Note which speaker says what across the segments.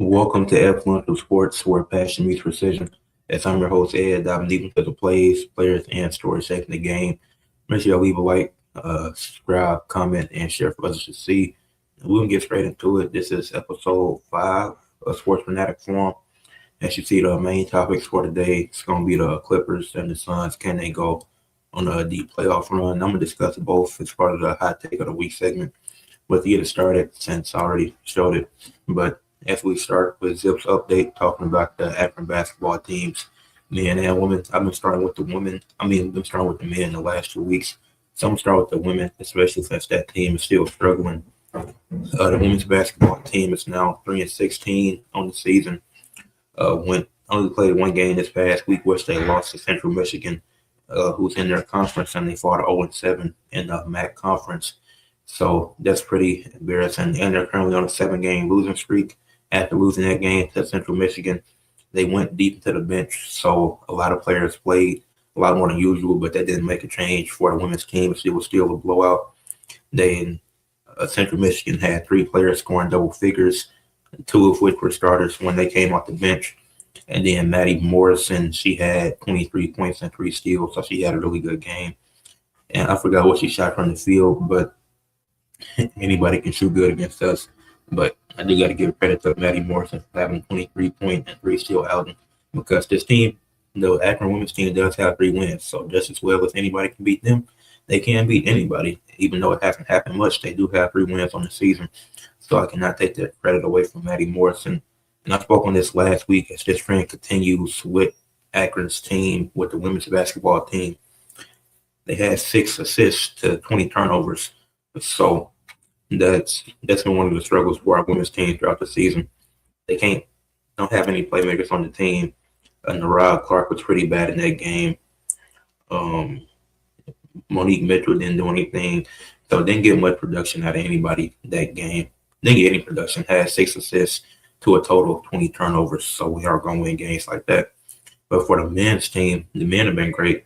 Speaker 1: Welcome to Ed Fluential Sports, where passion meets precision. As I'm your host, Ed, I'm deep into the plays, players, and stories shaping the game. Make sure you leave a like, subscribe, comment, and share for others to see. We're going to get straight into it. This is episode 5 of Sports Fanatic Forum. As you see, the main topics for today is going to be the Clippers and the Suns. Can they go on a deep playoff run? I'm going to discuss both as part of the hot take of the week segment. But to get it started, since I already showed it, but as we start with Zip's update, talking about the Akron basketball teams, men and women. I've been starting with the women. Been starting with the men the last 2 weeks. So I'm gonna start with the women, especially since that team is still struggling. The women's basketball team is now 3-16 on the season. Went only played one game this past week, which they lost to Central Michigan, who's in their conference, and they fought 0-7 in the MAC conference. So that's pretty embarrassing. And they're currently on a 7-game losing streak. After losing that game to Central Michigan, they went deep into the bench. So a lot of players played a lot more than usual, but that didn't make a change for the women's team. It was still a blowout. They Central Michigan had 3 players scoring double figures, 2 of which were starters when they came off the bench. And then Maddie Morrison, she had 23 points and 3 steals, so she had a really good game. And I forgot what she shot from the field, but anybody can shoot good against us. But I do got to give credit to Maddie Morrison for having 23 point and 3 steal outing, because this team, the Akron women's team, does have 3 wins. So just as well as anybody can beat them, they can beat anybody. Even though it hasn't happened much, they do have 3 wins on the season. So I cannot take that credit away from Maddie Morrison. And I spoke on this last week as this trend continues with Akron's team, with the women's basketball team. They had 6 assists to 20 turnovers. So that's been one of the struggles for our women's team throughout the season. They don't have any playmakers on the team. Narad Clark was pretty bad in that game. Um, Monique Mitchell didn't do anything, so didn't get much production out of anybody that game. Didn't get any production. Had 6 assists to a total of 20 turnovers. So we are going to win games like that. But for the men's team, the men have been great.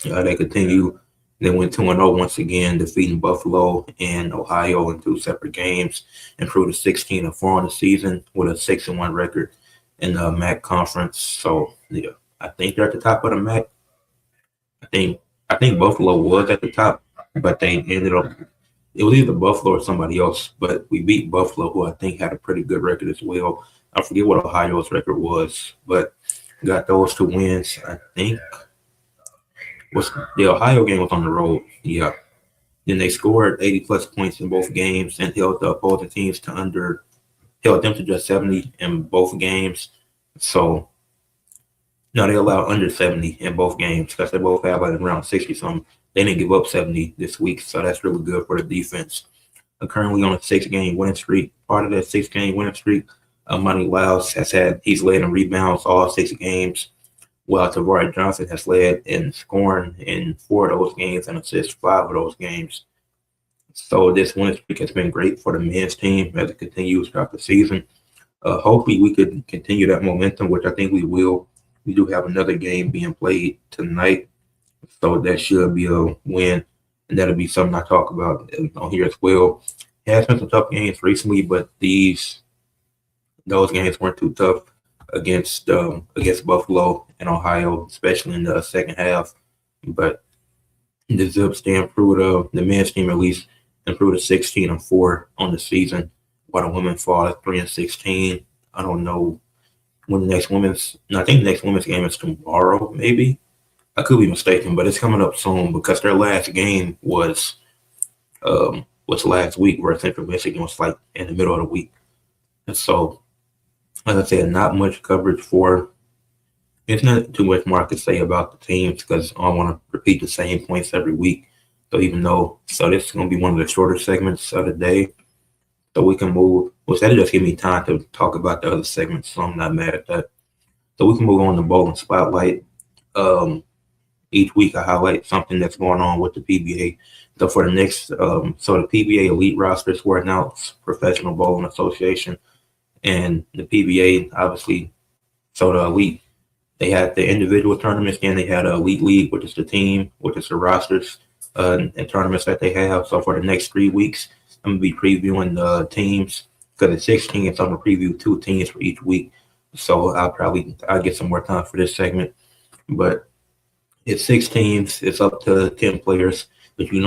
Speaker 1: They continue. They went 2-0 once again, defeating Buffalo and Ohio in 2 separate games, improved to 16-4 on the season with a 6-1 record in the MAC conference. So yeah, I think they're at the top of the MAC. I think Buffalo was at the top, but they ended up. It was either Buffalo or somebody else, but we beat Buffalo, who I think had a pretty good record as well. I forget what Ohio's record was, but got those 2 wins. I think the Ohio game was on the road. Yeah. Then they scored 80 plus points in both games and held the opposing teams held them to just 70 in both games. So no, they allowed under 70 in both games because they both have like around 60 something. They didn't give up 70 this week, so that's really good for the defense. Currently on a 6-game winning streak. Part of that 6-game winning streak, Monty Lyles he's led in rebounds all 6 games, while Tavares Johnson has led in scoring in 4 of those games and assists 5 of those games. So this winning streak has been great for the men's team as it continues throughout the season. Hopefully we could continue that momentum, which I think we will. We do have another game being played tonight, so that should be a win, and that'll be something I talk about on here as well. It has been some tough games recently, but those games weren't too tough against Buffalo and Ohio, especially in the second half. But the Zips, they improved, the men's team at least improved to 16-4 on the season, while the women fall at 3-16. I don't know when the next I think the next women's game is tomorrow, maybe. I could be mistaken, but it's coming up soon because their last game was last week, where Central Michigan was like in the middle of the week. And so, as I said, not much coverage for. It's not too much more I could say about the teams because I don't want to repeat the same points every week. So this is going to be one of the shorter segments of the day, so we can move. Which that'll just give me time to talk about the other segments, so I'm not mad at that. So we can move on to Bowling Spotlight. Each week I highlight something that's going on with the PBA. So for the next, the PBA elite rosters were announced, Professional Bowling Association, and the PBA obviously. So the elite, they had the individual tournaments, and they had an elite league, which is the team, which is the rosters and tournaments that they have. So for the next 3 weeks, I'm gonna be previewing the teams. because it's 6 teams. I'm gonna preview 2 teams for each week, so I'll get some more time for this segment. But it's 6 teams. It's up to 10 players, but you can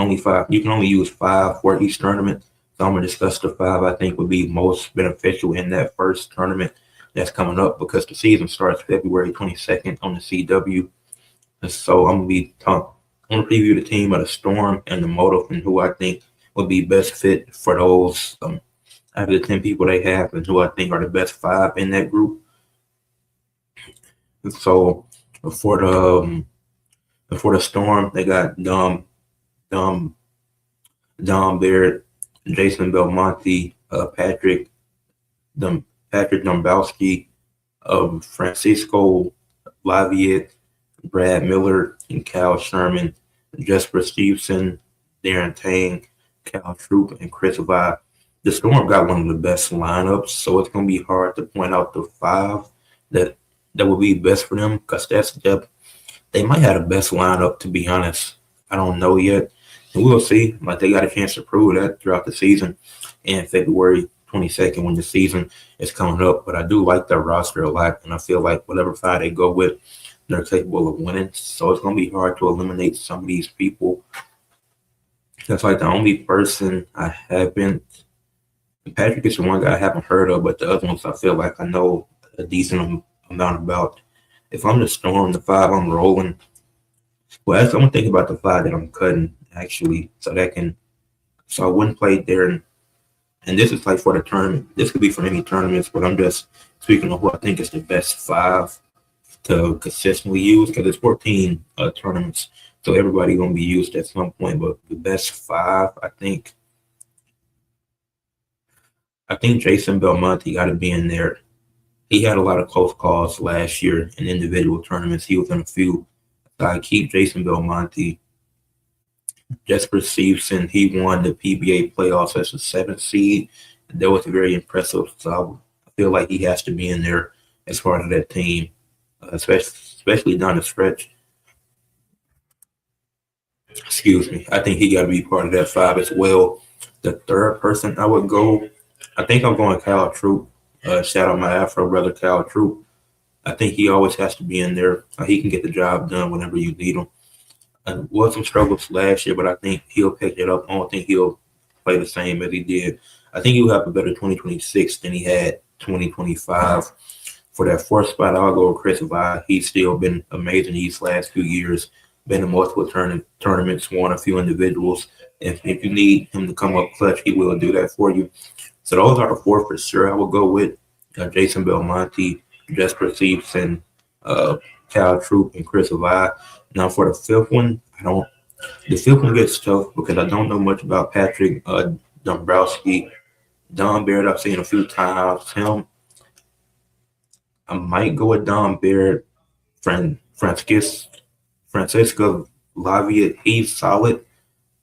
Speaker 1: only use 5 for each tournament. So I'm gonna discuss the 5 I think would be most beneficial in that first tournament that's coming up, because the season starts February 22nd on the CW. And so I'm gonna preview the team of the Storm and the Motive, and who I think would be best fit for those out of the 10 people they have, and who I think are the best 5 in that group. And so for the Storm, they got Dom Barrett, Jason Belmonte, Patrick Dombrowski, Francisco Laviette, Brad Miller, and Kyle Sherman, Jesper Stevenson, Darren Tang, Cal Troop, and Chris Vi. The Storm got one of the best lineups, so it's going to be hard to point out the 5 that would be best for them, because that's depth. They might have the best lineup, to be honest. I don't know yet. And we'll see. Like, they got a chance to prove that throughout the season and February 22nd when the season is coming up. But I do like their roster a lot, and I feel like whatever 5 they go with, they're capable of winning. So it's going to be hard to eliminate some of these people. That's like the only person I haven't. Patrick is the one guy I haven't heard of, but the other ones I feel like I know a decent amount about. If I'm the Storm, the 5 I'm rolling. Well, I'm gonna think about the 5 that I'm cutting actually, so I wouldn't play there. And this is like for the tournament. This could be for any tournaments, but I'm just speaking of who I think is the best 5 to consistently use, because it's 14 tournaments, so everybody gonna be used at some point. But the best 5, I think Jason Belmonte got to be in there. He had a lot of close calls last year in individual tournaments. He was in a few. So I keep Jason Belmonte. Jesper Stevenson, he won the PBA playoffs as a 7th seed. That was very impressive. So I feel like he has to be in there as part of that team, especially down the stretch. Excuse me. I think he got to be part of that 5 as well. The third person I would go, I think I'm going Kyle Troop. Shout out my Afro brother, Kyle Troop. I think he always has to be in there. He can get the job done whenever you need him. Was some struggles last year, but I think he'll pick it up. I don't think he'll play the same as he did. I think he'll have a better 2026 than he had 2025. For that 4th spot, I'll go with Chris Vi. He's still been amazing these last few years. Been in multiple tournaments, won a few individuals. If you need him to come up clutch, he will do that for you. So those are the 4 for sure. I will go with Jason Belmonte, Jesper Stevenson, Cal Troop, and Chris Vi. Now for the 5th one, the 5th one gets tough because I don't know much about Patrick Dombrowski. Dom Barrett, I've seen a few times. I might go with Dom Barrett. Francisco Laviette, he's solid.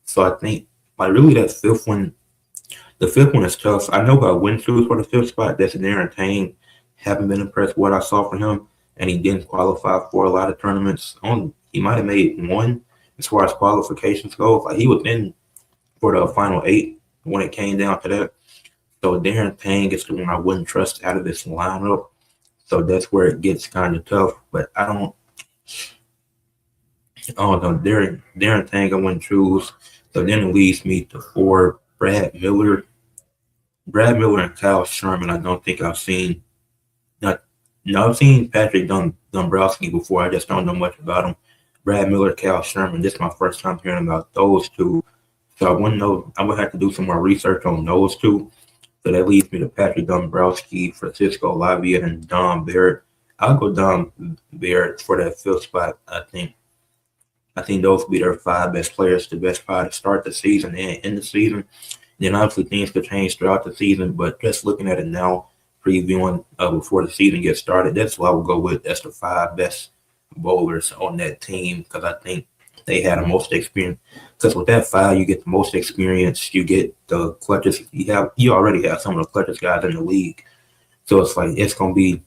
Speaker 1: So I think, like, really that 5th one, the 5th one is tough. I know about win shoes for the 5th spot. That's Darren Tang. Haven't been impressed with what I saw from him, and he didn't qualify for a lot of tournaments. He might have made 1 as far as qualifications go. Like, he was in for the final 8 when it came down to that. So Darren Tang is the one I wouldn't trust out of this lineup. So that's where it gets kind of tough. But I don't know. Darren Tang I wouldn't choose. So then it leads me to 4, Brad Miller and Kyle Sherman. I don't think I've seen. I've seen Patrick Dombrowski before. I just don't know much about him. Brad Miller, Kyle Sherman. This is my first time hearing about those 2. So I wouldn't know. I would have to do some more research on those 2. So that leads me to Patrick Dombrowski, Francisco Laviette, and Dom Barrett. I'll go Dom Barrett for that 5th spot. I think those will be their 5 best players, the best 5 to start the season and end the season. Then obviously things could change throughout the season, but just looking at it now, previewing before the season gets started, that's what I would go with. That's the 5 best bowlers on that team, because I think they had the most experience. Because with that 5, you get the most experience. You get the clutches. You already have some of the clutches guys in the league. So it's like it's gonna be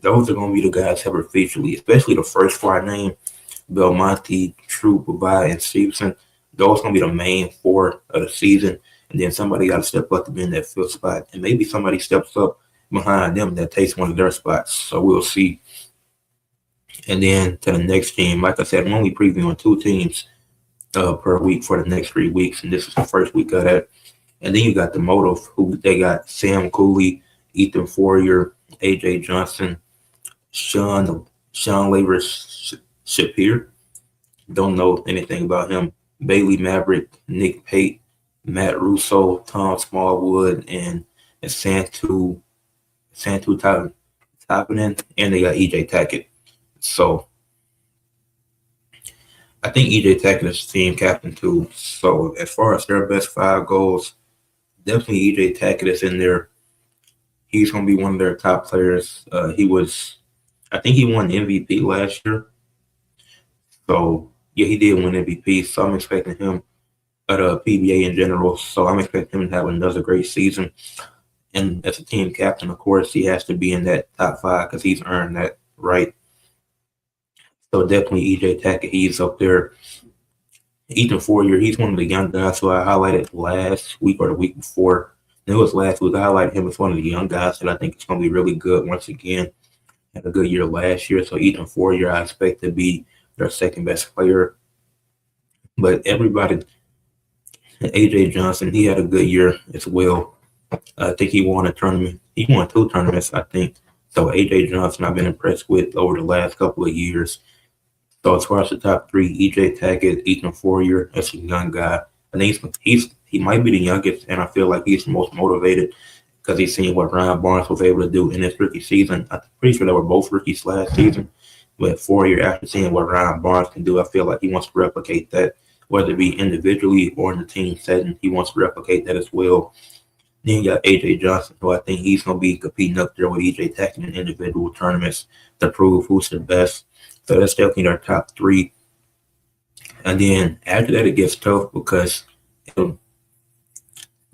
Speaker 1: those are gonna be the guys superficially, especially the first 4 I named: Belmonte, Troop, Vi, and Stevenson. Those gonna be the main 4 of the season. And then somebody got to step up to be in that fifth spot. And maybe somebody steps up behind them that takes one of their spots. So we'll see. And then to the next team, like I said, I'm only previewing 2 teams per week for the next 3 weeks. And this is the first week of that. And then you got the Motive, who they got Sam Cooley, Ethan Fourier, AJ Johnson, Sean Labor Shapir. Don't know anything about him. Bailey Maverick, Nick Pate, Matt Russo, Tom Smallwood, and Santu Toppinen, and they got EJ Tackett. So I think EJ Tackett is team captain too. So as far as their best 5 goals, definitely EJ Tackett is in there. He's going to be one of their top players. I think he won MVP last year. So yeah, he did win MVP. So I'm expecting him at a PBA in general. So I'm expecting him to have another great season. And as a team captain, of course, he has to be in that top 5 because he's earned that right. So definitely EJ Tackett, he's up there. Ethan Fourier, he's one of the young guys who I highlighted last week or the week before. And it was last week. I highlighted him as one of the young guys that I think is going to be really good once again. Had a good year last year. So Ethan Fourier, I expect to be their second best player. But everybody, AJ Johnson, he had a good year as well. I think he won a tournament. He won 2 tournaments, I think. So AJ Johnson, I've been impressed with over the last couple of years. So as far as the top 3, EJ Tackett, Ethan Fourier, that's a young guy. I think he might be the youngest, and I feel like he's the most motivated because he's seen what Ryan Barnes was able to do in his rookie season. I'm pretty sure they were both rookies last season. But Fourier, after seeing what Ryan Barnes can do, I feel like he wants to replicate that, whether it be individually or in the team setting. He wants to replicate that as well. Then you got AJ Johnson, who I think he's going to be competing up there with EJ Tackett in individual tournaments to prove who's the best. So that's definitely their top 3. And then after that, it gets tough because I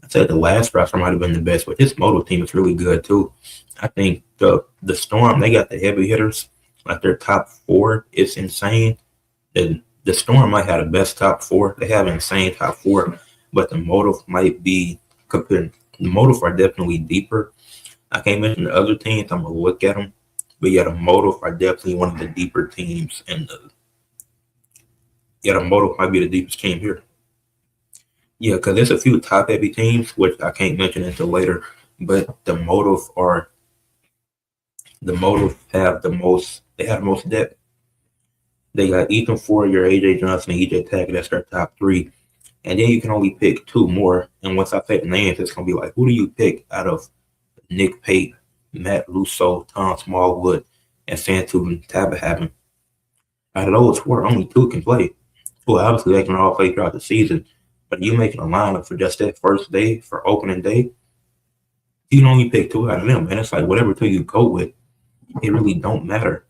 Speaker 1: said the last roster might have been the best, but this Moto team is really good too. I think the Storm, they got the heavy hitters. Like their top 4 is insane. The Storm might have the best top 4. They have an insane top 4, but the Moto might be compared. The Moto are definitely deeper. I can't mention the other teams. I'm going to look at them. But yeah, the Moto are definitely one of the deeper teams. And the Moto might be the deepest team here. Yeah, because there's a few top-heavy teams, which I can't mention until later. But the Moto have the most depth. They got Ethan Fourier, AJ Johnson, and EJ Tackett. That's their top 3. And then you can only pick 2 more. And once I say the names, it's going to be like, who do you pick out of Nick Pate, Matt Russo, Tom Smallwood, and Santu Tabahaven? Out of those 4, only 2 can play. Well, obviously, they can all play throughout the season. But you making a lineup for just that first day, for opening day, you can only pick 2 out of them. And it's like whatever 2 you go with, it really don't matter.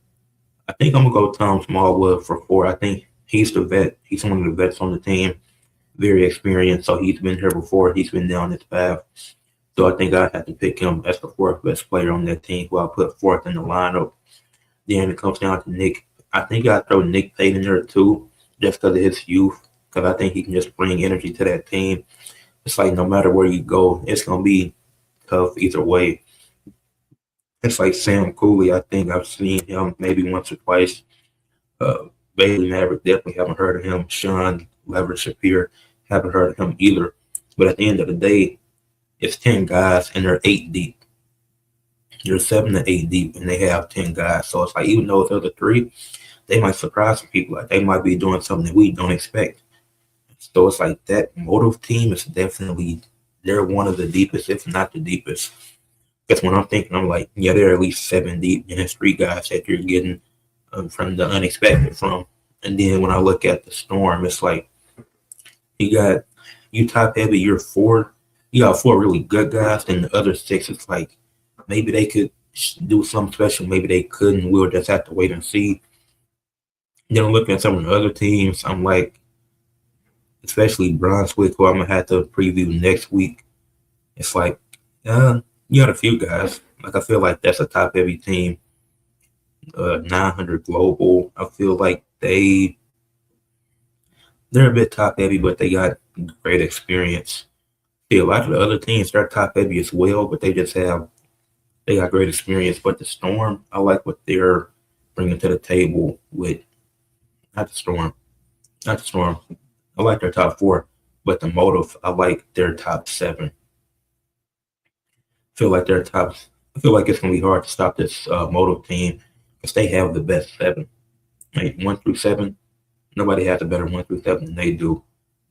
Speaker 1: I think I'm going to go Tom Smallwood for 4. I think he's the vet. He's one of the vets on the team. Very experienced, so he's been here before. He's been down this path. So I think I have to pick him as the 4th best player on that team, who I put 4th in the lineup. Then it comes down to Nick. I think I throw Nick Pate in there too, just because of his youth, because I think he can just bring energy to that team. It's like no matter where you go, it's going to be tough either way. It's like Sam Cooley. I think I've seen him maybe once or twice. Bailey Maverick, definitely haven't heard of him. Sean Lever Shapir, haven't heard of him either. But at the end of the day, it's 10 guys and they're 8 deep. They're 7 to 8 deep and they have 10 guys. So it's like, even though it's other 3, they might surprise some people. Like they might be doing something that we don't expect. So it's like that Motive team is definitely, they're one of the deepest, if not the deepest. Because when I'm thinking, I'm like, yeah, they're at least 7 deep. And there's 3 guys that you're getting from the unexpected from. And then when I look at the Storm, it's like you top heavy, you're 4. You got 4 really good guys, and the other 6, it's like maybe they could do something special, maybe they couldn't. We'll just have to wait and see. Then I'm looking at some of the other teams. I'm like, especially Brunswick, who I'm gonna have to preview next week. It's like, you got a few guys. Like I feel like that's a top heavy team. 900 Global. I feel like they're a bit top heavy, but they got great experience. See, a lot of the other teams, they're top heavy as well, but they got great experience. But the Storm, I like what they're bringing to the table with not the Storm, not the Storm. I like their top four, but the Motive, I like their top seven. Feel like they're top. I feel like it's gonna be hard to stop this Motive team because they have the best seven, like 1 through 7. Nobody has a better 1 through 7 than they do.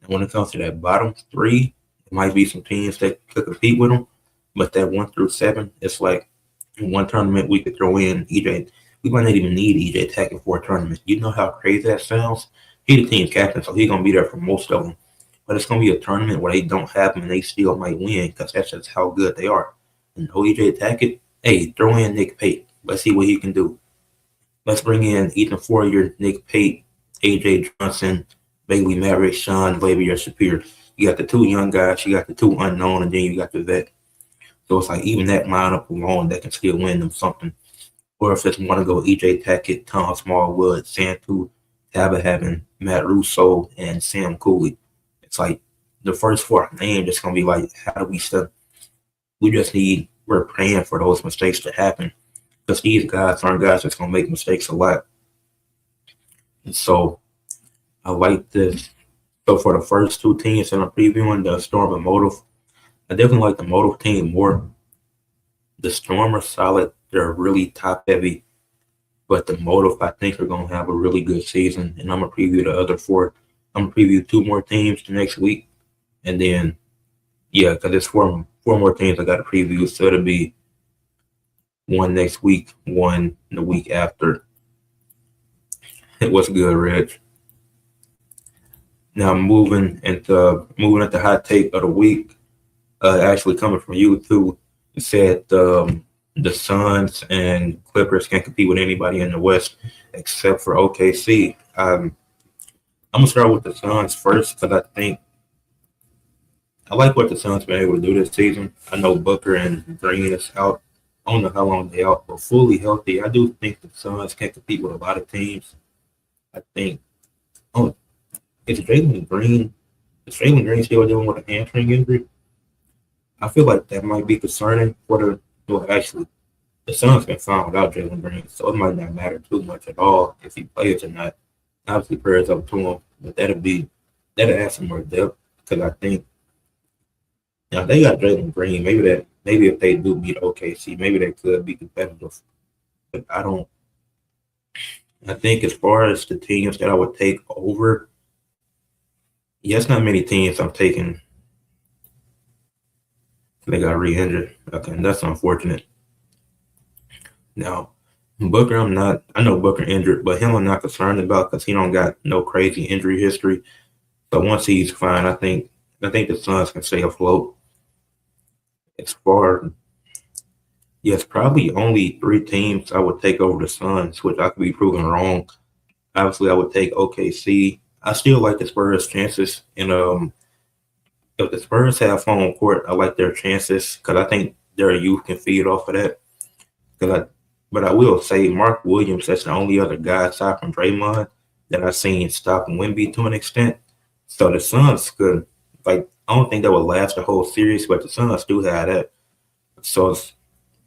Speaker 1: And when it comes to that bottom three, there might be some teams that could compete with them, but that 1 through 7, it's like in one tournament we could throw in EJ. We might not even need EJ Tackett for a tournament. You know how crazy that sounds? He the team captain, so he's gonna be there for most of them. But it's gonna be a tournament where they don't have him and they still might win because that's just how good they are. And no EJ Tackett, hey, throw in Nick Pate. Let's see what he can do. Let's bring in Ethan Fourier, Nick Pate, AJ Johnson, Bailey Maverick, Sean Xavier Shapiro. You got the two young guys, you got the two unknown, and then you got the vet. So it's like even that lineup alone that can still win them something. Or if it's want to go EJ Tackett, Tom Smallwood, Santu, Tabahaven, Matt Russo, and Sam Cooley. It's like the first four names just gonna be like, how do we step? We're praying for those mistakes to happen. Because these guys aren't guys that's gonna make mistakes a lot. And so I like this. So for the first two teams that I'm previewing, the Storm and Motive, I definitely like the Motive team more. The Storm are solid. They're really top heavy. But the Motive, I think, are going to have a really good season. And I'm going to preview the other four. I'm going to preview two more teams the next week. And then, yeah, because there's four more teams I got to preview. So it'll be one next week, one the week after. What's good, Reg? Now moving at the hot take of the week, actually coming from you too. You said the Suns and Clippers can't compete with anybody in the West except for OKC. I'm gonna start with the Suns first because I like what the Suns been able to do this season. I know Booker and Green is out. I don't know how long they out, but fully healthy, I do think the Suns can compete with a lot of teams. I think. Oh, is Jalen Green still dealing with a hamstring injury? I feel like that might be concerning for actually, the Suns been fine without Jalen Green, so it might not matter too much at all if he plays or not. Obviously, prayers up to him, but that'll add some more depth because I think now they got Jalen Green. Maybe if they do beat OKC, maybe they could be competitive. But I don't. I think as far as the teams that I would take over, yes, not many teams I'm taking. They got re-injured. Okay, that's unfortunate. Now, Booker, I know Booker injured, but him I'm not concerned about because he don't got no crazy injury history. So once he's fine, I think the Suns can stay afloat. As far, yes, probably only 3 teams I would take over the Suns, which I could be proven wrong. Obviously, I would take OKC. I still like the Spurs' chances, and if the Spurs have home court, I like their chances because I think their youth can feed off of that. But I will say Mark Williams, that's the only other guy aside from Draymond that I've seen stop Wemby to an extent. So the Suns could, I don't think that would last the whole series, but the Suns do have that. So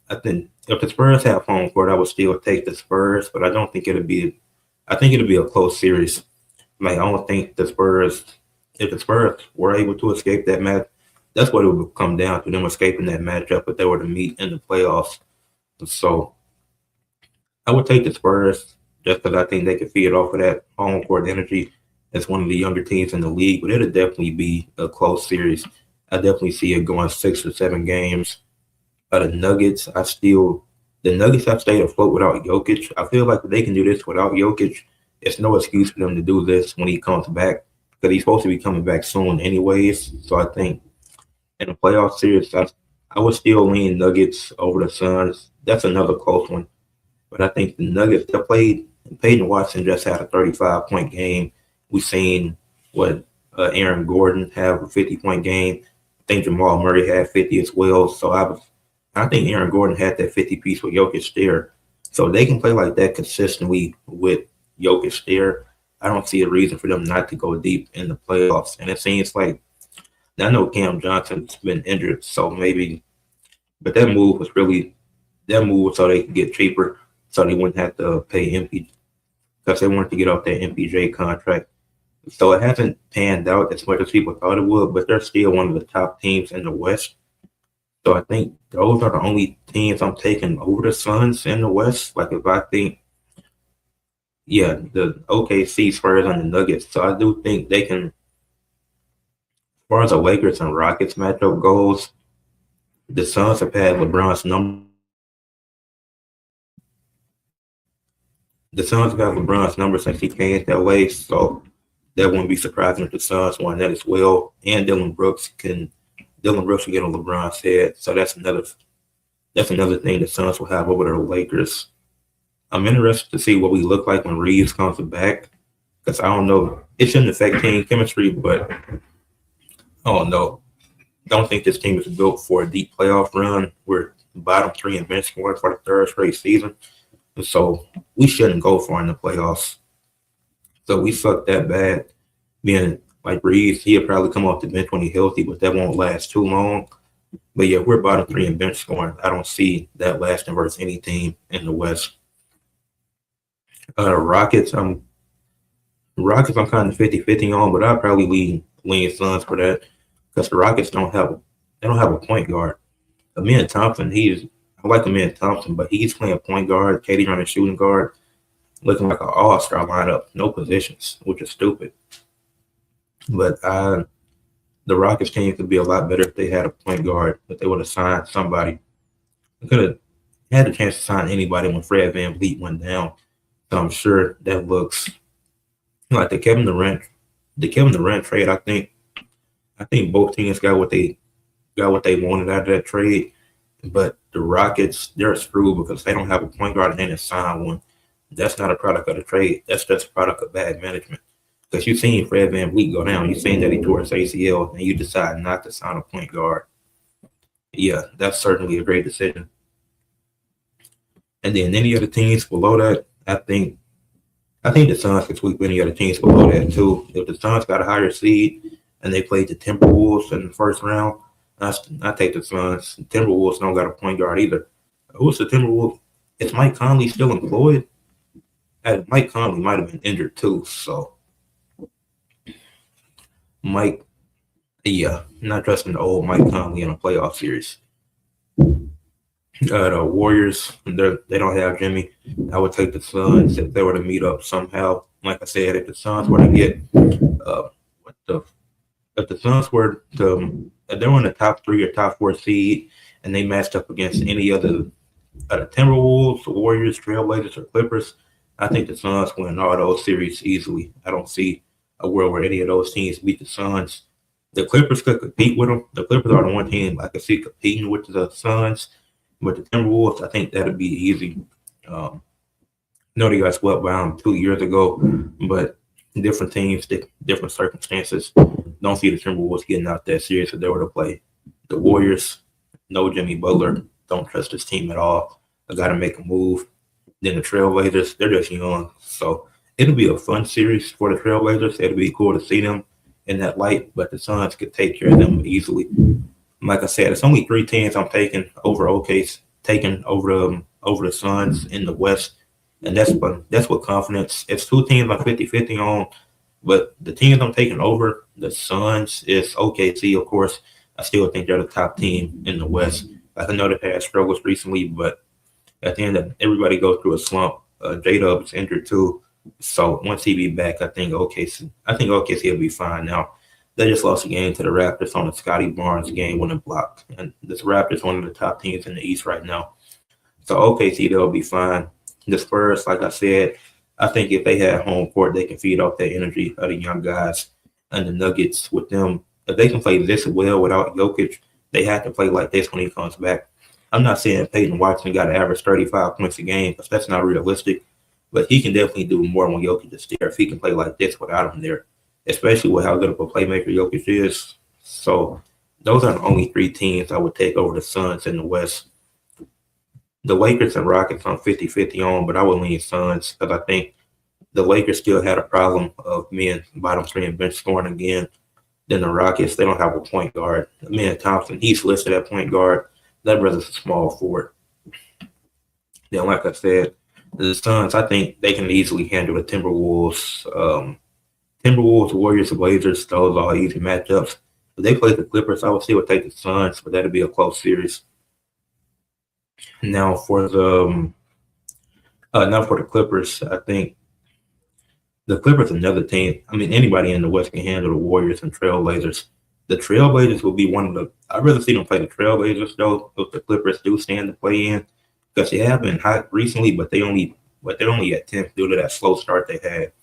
Speaker 1: I think if the Spurs have home court, I would still take the Spurs, but I don't think I think it'll be a close series. I don't think if the Spurs were able to escape that match, that's what it would come down to, them escaping that matchup if they were to meet in the playoffs. So I would take the Spurs just because I think they could feed off of that home court energy as one of the younger teams in the league, but it'll definitely be a close series. I definitely see it going 6 or 7 games. The Nuggets, the Nuggets have stayed afloat without Jokic. I feel like if they can do this without Jokic, it's no excuse for them to do this when he comes back because he's supposed to be coming back soon anyways. So I think in the playoff series, I would still lean Nuggets over the Suns. That's another close one. But I think the Nuggets, Peyton Watson just had a 35-point game. We've seen Aaron Gordon have a 50-point game. I think Jamal Murray had 50 as well. So I think Aaron Gordon had that 50 piece with Jokic there. So they can play like that consistently with Jokic there. I don't see a reason for them not to go deep in the playoffs. And it seems like Now, I know Cam Johnson's been injured, so maybe, but that move was so they could get cheaper, so they wouldn't have to pay MP because they wanted to get off that MPJ contract. So it hasn't panned out as much as people thought it would, but they're still one of the top teams in the West. So I think those are the only teams I'm taking over the Suns in the West. Like if I think, yeah, the OKC, Spurs, and the Nuggets. So I do think they can, as far as the Lakers and Rockets matchup goes, the Suns have had LeBron's number. The Suns have had LeBron's number since he came to LA, so that wouldn't be surprising if the Suns won that as well. And Dylan Brooks can get on LeBron's head. So that's another thing the Suns will have over the Lakers. I'm interested to see what we look like when Reeves comes back. Because I don't know. It shouldn't affect team chemistry, but I don't know. Don't think this team is built for a deep playoff run. We're bottom three in bench scoring for the third straight season. And so we shouldn't go far in the playoffs. So we suck that bad. Being like Reeves, he'll probably come off the bench when he's healthy, but that won't last too long. But yeah, we're bottom three in bench scoring. I don't see that lasting versus any team in the West. Rockets, I'm kind of 50-50 on, but I'll probably lean Suns for that because the Rockets don't have a point guard. Amir Thompson, I like Amir Thompson, but he's playing point guard, Katie running shooting guard, looking like an all-star lineup, no positions, which is stupid. But the Rockets team could be a lot better if they had a point guard, if they would have signed somebody. They could have had the chance to sign anybody when Fred VanVleet went down. So I'm sure that looks like the Kevin Durant trade. I think both teams got what they wanted out of that trade, but the Rockets, they're screwed because they don't have a point guard and they didn't sign one. That's not a product of the trade. That's just a product of bad management. Because you've seen Fred VanVleet go down. You've seen that he tore his ACL and you decide not to sign a point guard. Yeah, that's certainly a great decision. And then any other teams below that, I think the Suns could sweep any other teams below that too. If the Suns got a higher seed and they played the Timberwolves in the first round, I take the Suns. The Timberwolves don't got a point guard either. Who's the Timberwolves? Is Mike Conley still employed? Mike Conley might have been injured too. So Mike, yeah, not trusting the old Mike Conley in a playoff series. The Warriors, they don't have Jimmy. I would take the Suns if they were to meet up somehow. Like I said, if the Suns were to get, what the, if the Suns were to, if they were in the top three or top four seed, and they matched up against any other, the Timberwolves, Warriors, Trailblazers, or Clippers, I think the Suns win all those series easily. I don't see a world where any of those teams beat the Suns. The Clippers could compete with them. The Clippers are the one team I could see competing with the Suns. But the Timberwolves, I think that'd be easy. Know they got swept by them 2 years ago, but different teams, different circumstances. Don't see the Timberwolves getting out that series if they were to play the Warriors. No Jimmy Butler. Don't trust this team at all. I got to make a move. Then the Trailblazers, they're just young. So it'll be a fun series for the Trailblazers. It'll be cool to see them in that light, but the Suns could take care of them easily. Like I said, it's only three teams I'm taking over over the Suns in the West, and that's what confidence. It's two teams I'm 50-50 on, but the teams I'm taking over the Suns is OKC. Of course, I still think they're the top team in the West. Like I know they've had struggles recently, but at the end of everybody goes through a slump. J-Dub's injured too, so once he be back, I think OKC will be fine now. They just lost a game to the Raptors on the Scotty Barnes game winning block. And this Raptors one of the top teams in the East right now. So OKC, they'll be fine. The Spurs, like I said, I think if they had home court, they can feed off that energy of the young guys. And the Nuggets with them, if they can play this well without Jokic, they have to play like this when he comes back. I'm not saying Peyton Watson got to average 35 points a game because that's not realistic. But he can definitely do more when Jokic is there if he can play like this without him there, especially with how good of a playmaker Jokic is. So those are the only three teams I would take over the Suns in the West. The Lakers and Rockets I'm 50-50 on, but I would lean Suns because I think the Lakers still had a problem of being bottom three in bench scoring again. Then the Rockets, they don't have a point guard. Man, Thompson, he's listed at point guard. That brother's a small forward. Then, like I said, the Suns, I think they can easily handle the Timberwolves. Timberwolves, Warriors, Blazers, those are all easy matchups. If they play the Clippers, I would still take the Suns, but that'd be a close series. Now for the Clippers, I think the Clippers, another team. I mean, anybody in the West can handle the Warriors and Trailblazers. The Trailblazers will be one of the. I'd rather see them play the Trailblazers though. If the Clippers do stand to play in, because they have been hot recently, but they're only at 10th due to that slow start they had.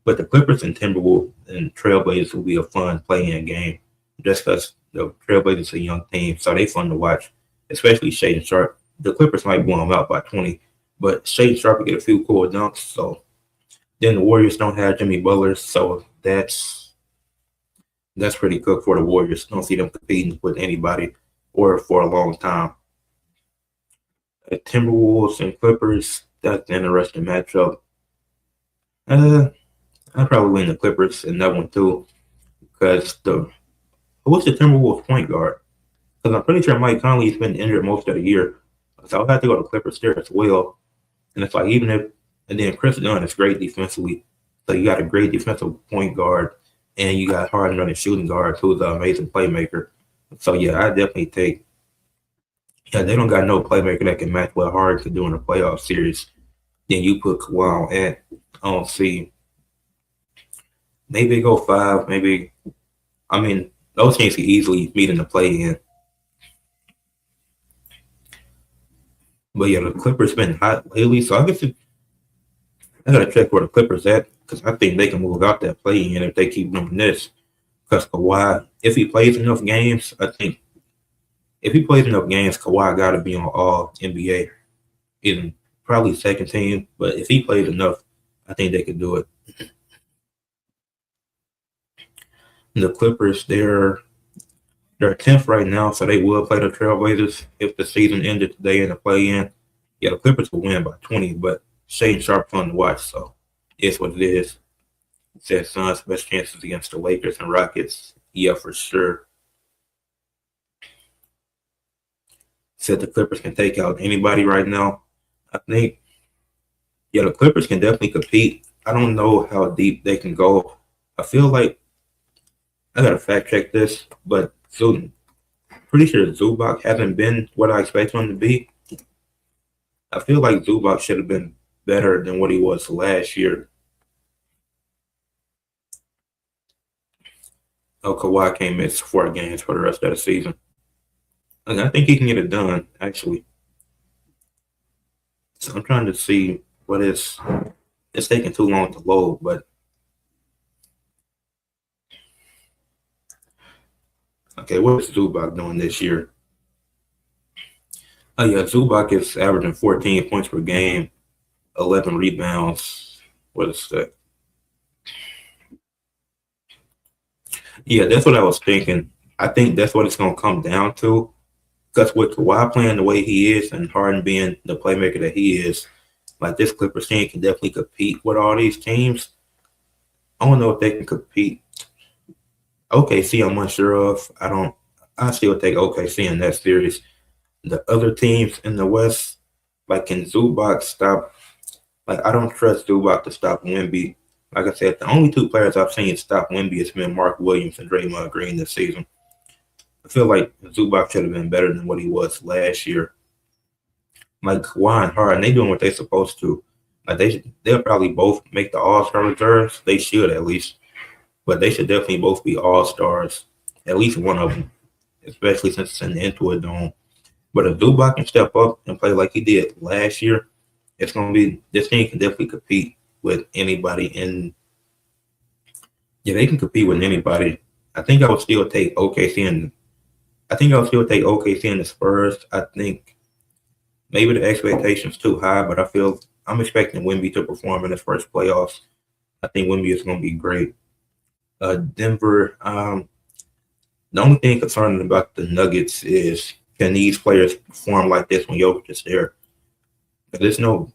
Speaker 1: But the Clippers and Timberwolves and Trailblazers will be a fun play-in game, just because the Trailblazers are a young team, so they fun to watch, especially Shaedon Sharpe. The Clippers might blow them out by 20, but Shaedon Sharpe will get a few cool dunks. So then the Warriors don't have Jimmy Butler, so that's pretty good for the Warriors. Don't see them competing with anybody or for a long time. The Timberwolves and Clippers, that's an interesting matchup. I'd probably win the Clippers in that one too, because who's the Timberwolves point guard? Because I'm pretty sure Mike Conley's been injured most of the year, so I'll have to go to Clippers there as well. And it's like and then Chris Dunn is great defensively, so you got a great defensive point guard, and you got Harden running shooting guard who's an amazing playmaker. So yeah, I definitely take. Yeah, they don't got no playmaker that can match what Harden can do in a playoff series. Then you put Kawhi at I don't see. Maybe go 5. Maybe I mean those teams can easily meet in the play-in. But yeah, the Clippers been hot lately, so I gotta check where the Clippers at because I think they can move out that play-in if they keep doing this. Because Kawhi, if he plays enough games, I think if he plays enough games, Kawhi got to be on all NBA, even probably second team. But if he plays enough, I think they could do it. The Clippers, they're 10th right now, so they will play the Trailblazers if the season ended today in the play-in. Yeah, the Clippers will win by 20, but Shaedon Sharpe fun to watch, so it's what it is. It says Suns best chances against the Lakers and Rockets. Yeah, for sure. Said the Clippers can take out anybody right now. I think, yeah, the Clippers can definitely compete. I don't know how deep they can go. I feel like I gotta fact check this, but soon. Pretty sure Zubac hasn't been what I expect him to be. I feel like Zubac should have been better than what he was last year. Oh, Kawhi can't miss 4 games for the rest of the season. And I think he can get it done, actually. So I'm trying to see what is. It's taking too long to load, but okay, what is Zubac doing this year? Oh yeah, Zubac is averaging 14 points per game, 11 rebounds. What is that? Yeah, that's what I was thinking. I think that's what it's going to come down to. Because with Kawhi playing the way he is and Harden being the playmaker that he is, like this Clippers team can definitely compete with all these teams. I don't know if they can compete. OKC, I'm unsure of. I still take OKC in that series. The other teams in the West, like can Zubac stop? Like I don't trust Zubac to stop Wemby. Like I said, the only 2 players I've seen stop Wemby has been Mark Williams and Draymond Green this season. I feel like Zubac should have been better than what he was last year. Like Kawhi and Harden, they doing what they're supposed to. Like they'll probably both make the All-Star reserves. They should at least, but they should definitely both be All-Stars. At least one of them, especially since it's in the Intuit Dome. But if Zubac can step up and play like he did last year, it's going to be this team can definitely compete with anybody. Yeah, they can compete with anybody. I think I would still take OKC and the Spurs. I think maybe the expectations too high, but I'm expecting Wemby to perform in his first playoffs. I think Wemby is going to be great. Denver. The only thing concerning about the Nuggets is can these players perform like this when Jokic is there? There's no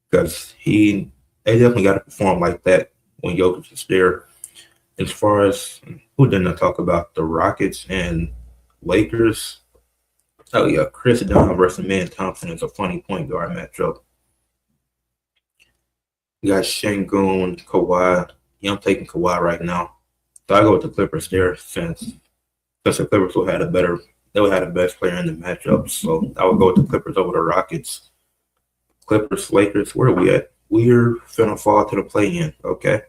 Speaker 1: because they definitely got to perform like that when Jokic is there. As far as who didn't I talk about? The Rockets and Lakers. Oh yeah, Chris Dunn versus Man Thompson is a funny point guard matchup. You got Şengün, Kawhi. Yeah, I'm taking Kawhi right now. So I go with the Clippers there since the Clippers will have they will have the best player in the matchup. So I would go with the Clippers over the Rockets. Clippers, Lakers, where are we at? We're finna fall to the play-in. Okay.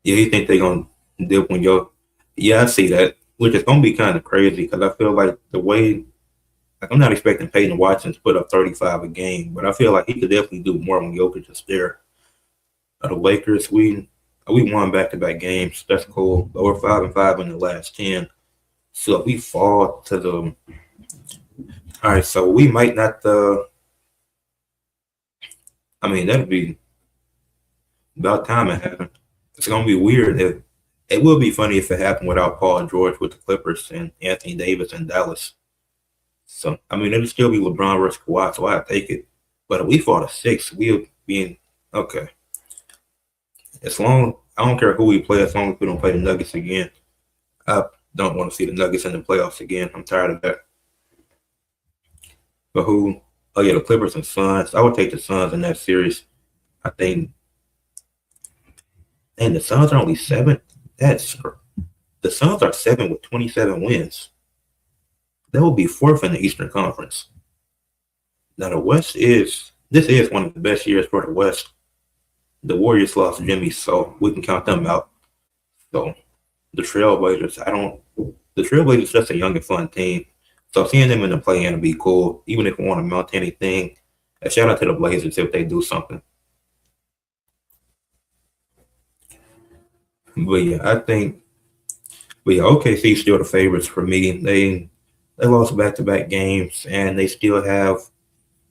Speaker 1: Yeah, you think they're gonna dip when yo? Yeah, I see that, which is gonna be kind of crazy because I feel like the way, like I'm not expecting Peyton Watson to put up 35 a game, but I feel like he could definitely do more when Jokic is there. The Lakers, we won back-to-back games. That's cool. But we're 5-5 in the last 10. So if we fall to the, all right, so we might not. I mean, that'd be about time it happened. It's gonna be weird if it will be funny if it happened without Paul George with the Clippers and Anthony Davis in Dallas. So I mean, it'll still be LeBron versus Kawhi, so I take it. But if we fought a six, we'll be in okay. As long I don't care who we play, as long as we don't play the Nuggets again. I don't want to see the Nuggets in the playoffs again. I'm tired of that. But who? Oh yeah, the Clippers and Suns. I would take the Suns in that series. I think, and the Suns are only 7. That's the Suns are 7 with 27 wins. That will be 4th in the Eastern Conference. Now the West is this is one of the best years for the West. The Warriors lost Jimmy, so we can count them out. So the Trailblazers, the Trailblazers just a young and fun team. So seeing them in the play-in would be cool, even if we want to mount anything. A shout out to the Blazers if they do something. But yeah, OKC is still the favorites for me. They lost back-to-back games, and they still got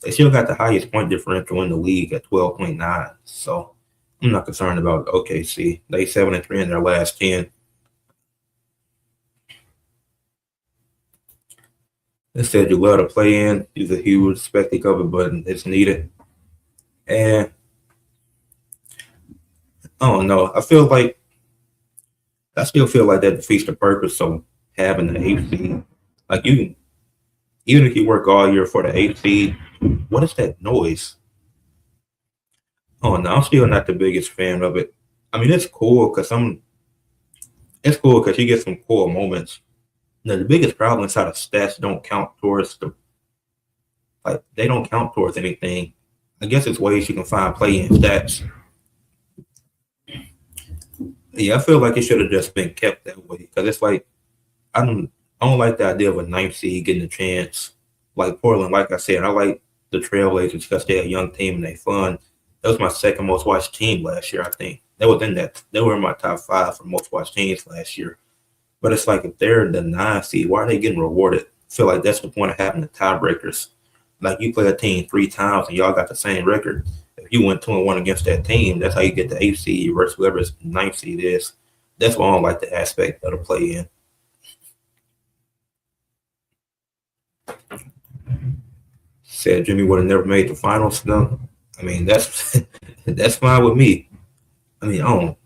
Speaker 1: the highest point differential in the league at 12.9. So I'm not concerned about OKC. They 7-3 in their last 10. They said you love to play in. Use a huge spectacle button. It's needed. And I don't know. I still feel like that defeats the purpose of having the 8th seed. Like even if you work all year for the 8th seed, what is that noise? Oh no, I'm still not the biggest fan of it. I mean, it's cool because you get some cool moments. Now, the biggest problem is how the stats don't count towards they don't count towards anything. I guess it's ways you can find play-in stats. Yeah, I feel like it should have just been kept that way because it's like I don't like the idea of a 9th seed getting a chance. Like Portland, like I said, I like the Trailblazers because they're a young team and they fun. That was my second most watched team last year, I think. They were in my top 5 for most watched teams last year. But it's like if they're the 9th seed, why are they getting rewarded? I feel like that's the point of having the tiebreakers. Like you play a team 3 times and y'all got the same record. If you went 2-1 against that team, that's how you get the 8th seed versus whoever's 9th seed is. That's why I don't like the aspect of the play in. Said Jimmy would have never made the finals. No, I mean that's that's fine with me. I mean, I don't.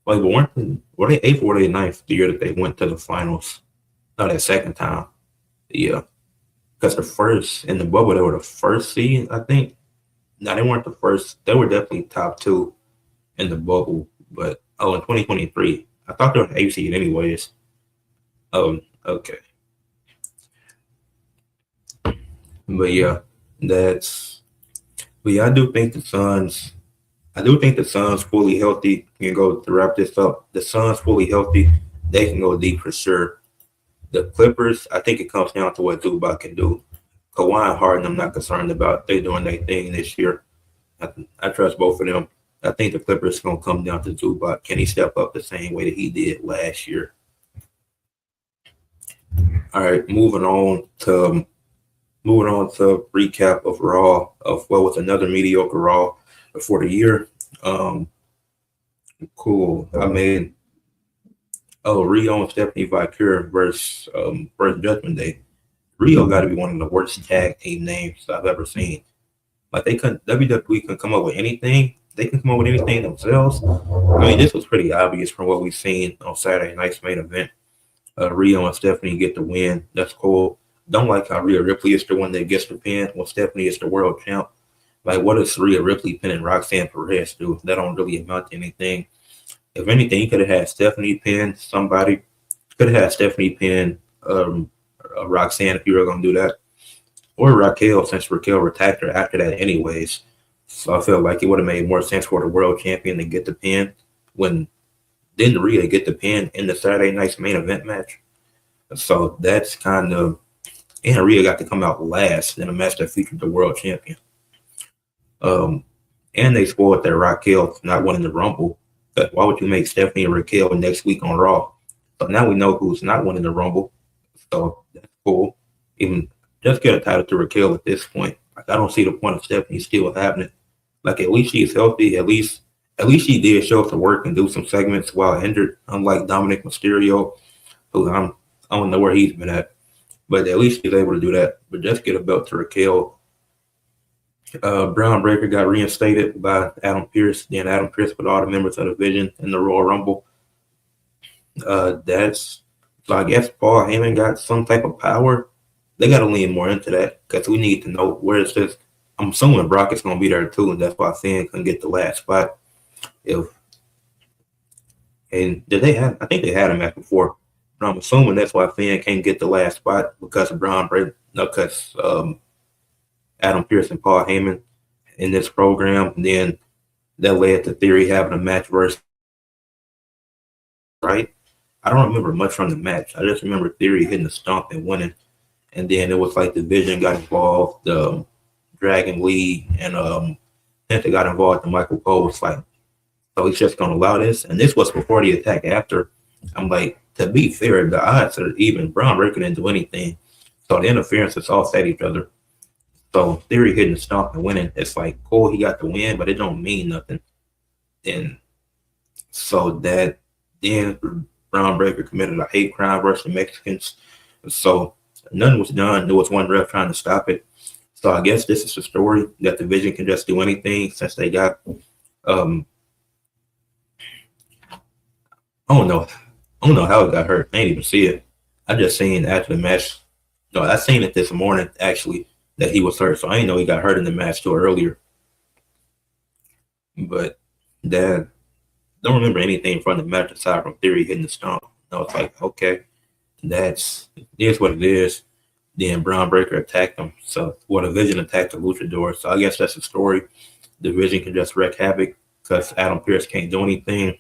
Speaker 1: Like, but were they 8th or were they 9th the year that they went to the finals? No, that second time. Yeah, because the first in the bubble they were the first seed, I think. No, they weren't the first. They were definitely top 2 in the bubble. But in 2023, I thought they were the 8th seed anyways. Okay. But yeah, that's. But yeah, I do think the Suns fully healthy can go to wrap this up. The Suns fully healthy, they can go deep for sure. The Clippers, I think it comes down to what Zubac can do. Kawhi and Harden, I'm not concerned about. They doing their thing this year. I trust both of them. I think the Clippers gonna come down to Zubac. Can he step up the same way that he did last year? All right, moving on to moving on to recap of Raw of what was another mediocre Raw for the year. Um, cool. I mean, Rio and Stephanie Vicur versus Judgment Day. Rio got to be one of the worst tag team names I've ever seen. Like they couldn't WWE can come up with anything. They can come up with anything themselves. I mean, this was pretty obvious from what we've seen on Saturday night's main event. Rio and Stephanie get the win. That's cool. Don't like how Rhea Ripley is the one that gets the pin when Stephanie is the world champ. Like, what does Rhea Ripley pinning Roxanne Perez do? That don't really amount to anything. If anything, you could have had Stephanie pin somebody. Could have had Stephanie pin Roxanne if you were going to do that. Or Raquel, since Raquel attacked her after that anyways. So I felt like it would have made more sense for the world champion to get the pin when didn't Rhea get the pin in the Saturday night's main event match. So that's kind of, and Rhea got to come out last in a match that featured the world champion. And they spoiled that Raquel not winning the Rumble. But why would you make Stephanie and Raquel next week on Raw? So now we know who's not winning the Rumble. So that's cool. Even just get a title to Raquel at this point. Like I don't see the point of Stephanie still having it. Like at least she's healthy. At least she did show up to work and do some segments while injured. Unlike Dominic Mysterio, who I don't know where he's been at, but at least he's able to do that. But just get a belt to Raquel. Brown Breaker got reinstated by Adam Pearce. Then Adam Pearce put all the members of the division in the Royal Rumble. That's so I guess Paul Heyman got some type of power. They got to lean more into that because we need to know where it's just. I'm assuming Brock is going to be there too, and that's why Finn couldn't get the last spot. And did they have? I think they had him match before, but I'm assuming that's why Finn can't get the last spot because of Brown Breaker. No, because Adam Pearce and Paul Heyman in this program. And then that led to Theory having a match versus right. I don't remember much from the match. I just remember Theory hitting the stomp and winning. And then it was like the Vision got involved, the Dragon Lee, and Penta got involved. And Michael Cole was like, so he's just going to allow this. And this was before the attack. After, I'm like, to be fair, the odds are even. Brown Breaker didn't do anything. So the interference is all at each other. So Theory hitting the stomp and winning, it's like, cool, he got the win, but it don't mean nothing. And so that then Brown Breaker committed a hate crime versus the Mexicans. So none was done. There was one ref trying to stop it. So I guess this is the story that the Vision can just do anything since they got I don't know how it got hurt. I ain't even see it. I just seen after the match. No, I seen it this morning actually that he was hurt. So I didn't know he got hurt in the match too earlier. But that don't remember anything from the match aside from Theory hitting the stomp. I was like, okay, here's what it is. Then Brown Breaker attacked him. So the Vision attacked the Luchador. So I guess that's the story. The Vision can just wreak havoc because Adam Pearce can't do anything.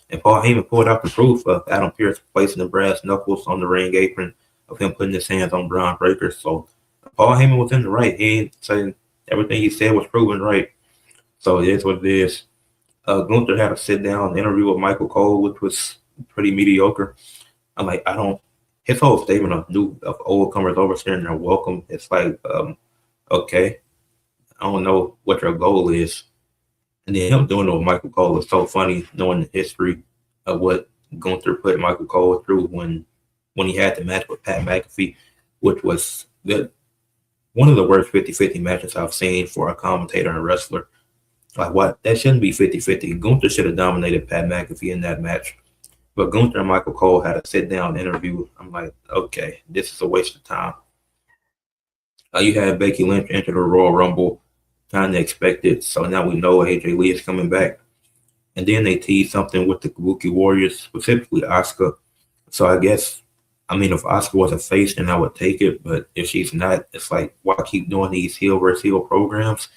Speaker 1: And Paul Heyman pulled out the proof of Adam Pearce placing the brass knuckles on the ring apron of him putting his hands on Brown Breaker. So Paul Heyman was in the right. He ain't saying everything he said was proven right. So it is what it is. Gunther had a sit-down interview with Michael Cole, which was pretty mediocre. I'm like, his whole statement of old comers overstaying their welcome, it's like, okay, I don't know what your goal is. And then him doing it with Michael Cole is so funny, knowing the history of what Gunther put Michael Cole through when he had the match with Pat McAfee, which was one of the worst 50-50 matches I've seen for a commentator and wrestler. Like, what? That shouldn't be 50-50. Gunther should have dominated Pat McAfee in that match. But Gunther and Michael Cole had a sit-down interview. I'm like, okay, this is a waste of time. You had Becky Lynch enter the Royal Rumble, kind of expected. So now we know AJ Lee is coming back. And then they teased something with the Kabuki Warriors, specifically Asuka. So I guess, if Asuka was a face, then I would take it. But if she's not, it's like, why keep doing these heel versus heel programs?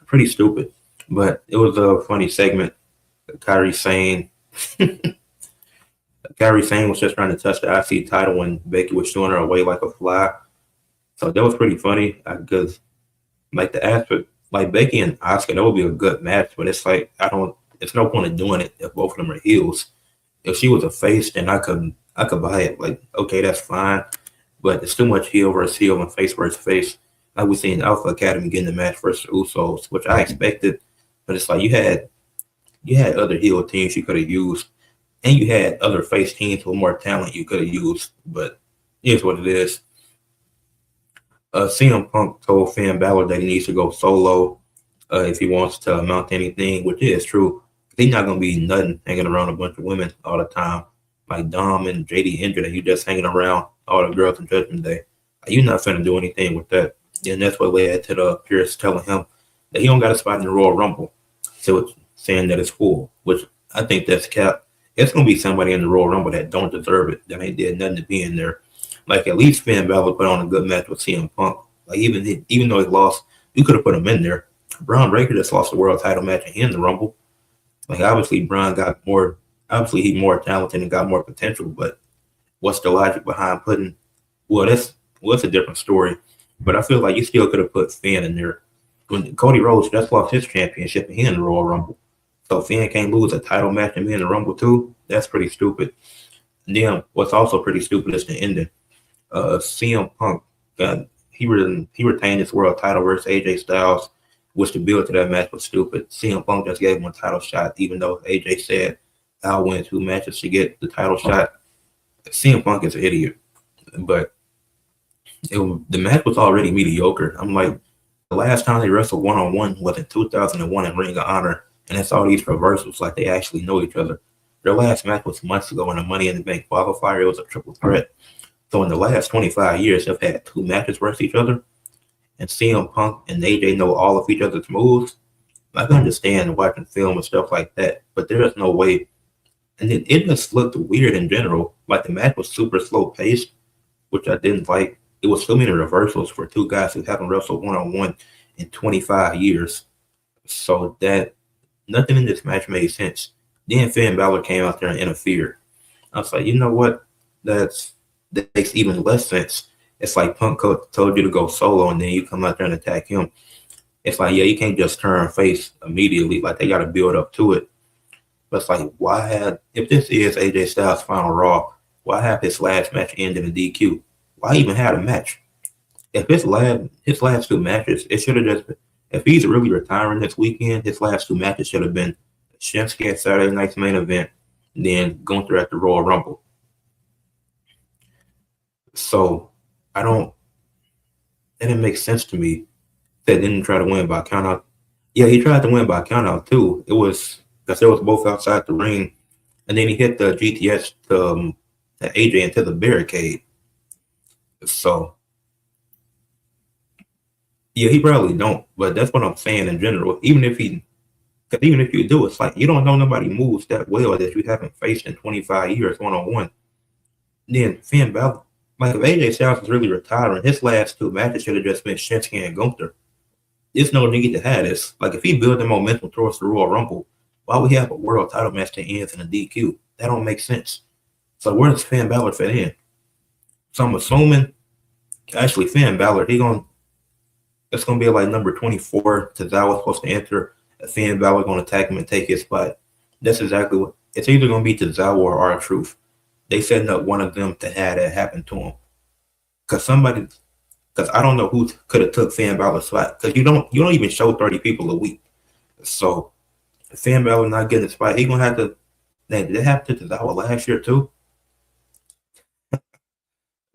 Speaker 1: Pretty stupid. But it was a funny segment. Kairi Sane was just trying to touch the IC title when Becky was showing her away like a fly. So that was pretty funny because, like, the aspect, like Becky and Asuka, that would be a good match. But it's like, it's no point in doing it if both of them are heels. If she was a face, then I could buy it. Like, okay, that's fine. But it's too much heel versus heel and face versus face. Like we seen Alpha Academy getting the match versus the Usos, which I expected, but it's like you had other heel teams you could have used, and you had other face teams with more talent you could have used. But here's what it is. CM Punk told Finn Balor that he needs to go solo if he wants to amount to anything, which is true. He's not gonna be nothing hanging around a bunch of women all the time, like Dom and JD Injured, and you just hanging around all the girls in Judgment Day. You're not finna do anything with that. And that's what led to the Pierce telling him that he don't got a spot in the Royal Rumble. So it's saying that it's full, which I think that's cap. It's gonna be somebody in the Royal Rumble that don't deserve it, that ain't did nothing to be in there. Like at least Finn Balor put on a good match with CM Punk. Like even though he lost, you could have put him in there. Braun Breaker just lost the world title match in the Rumble. Like obviously Braun got more. Obviously he's more talented and got more potential. But what's the logic behind putting? Well, it's a different story. But I feel like you still could have put Finn in there. When Cody Rhodes just lost his championship and he in the Royal Rumble, so Finn can't lose a title match and be in the Rumble too. That's pretty stupid. And then what's also pretty stupid is the ending. CM Punk, he retained his world title versus AJ Styles, which the build to that match was stupid. CM Punk just gave him a title shot, even though AJ said, I'll win 2 matches to get the title shot. CM Punk is an idiot. But the match was already mediocre. I'm like, the last time they wrestled one-on-one was in 2001 in Ring of Honor, and it's all these reversals like they actually know each other. Their last match was months ago in the Money in the Bank qualifier. It was a triple threat. So in the last 25 years, they've had 2 matches versus each other, and CM Punk and AJ know all of each other's moves. I can understand watching film and stuff like that, but there is no way. And it just looked weird in general. Like the match was super slow paced, which I didn't like. It was so many reversals for 2 guys who haven't wrestled one-on-one in 25 years. So that nothing in this match made sense. Then Finn Balor came out there and interfered. I was like, you know what? That makes even less sense. It's like Punk told you to go solo, and then you come out there and attack him. It's like, yeah, you can't just turn face immediately. Like they got to build up to it. But it's like, if this is AJ Styles' final Raw, why have his last match end in a DQ? Why even have a match? If his last 2 matches, it should have just been, if he's really retiring this weekend, his last 2 matches should have been Shinsuke at Saturday night's main event, and then Gunther at the Royal Rumble. So it didn't make sense to me that didn't try to win by countout. Yeah, he tried to win by countout too. It was because they was both outside the ring, and then he hit the GTS to AJ into the barricade. So yeah, he probably don't, but that's what I'm saying in general. Even if you do, it's like you don't know nobody moves that well that you haven't faced in 25 years one-on-one. Then Finn Balor, like if AJ Styles is really retiring, his last 2 matches should have just been Shinsuke and Gunther. There's no need to have this. Like if he built the momentum towards the Royal Rumble, why would he have a world title match that ends in a DQ? That don't make sense. So where does Finn Balor fit in? So I'm assuming, actually Finn Balor, it's gonna be like number 24. Tozawa's supposed to enter. Finn Balor gonna attack him and take his spot. That's exactly what it's either gonna be Tozawa or R-Truth. They setting up one of them to have that happen to him. Because I don't know who could have took Finn Balor's spot. Because you don't even show 30 people a week. So Finn Balor not getting the spot, he gonna have to. Did that happen to Tozawa last year too?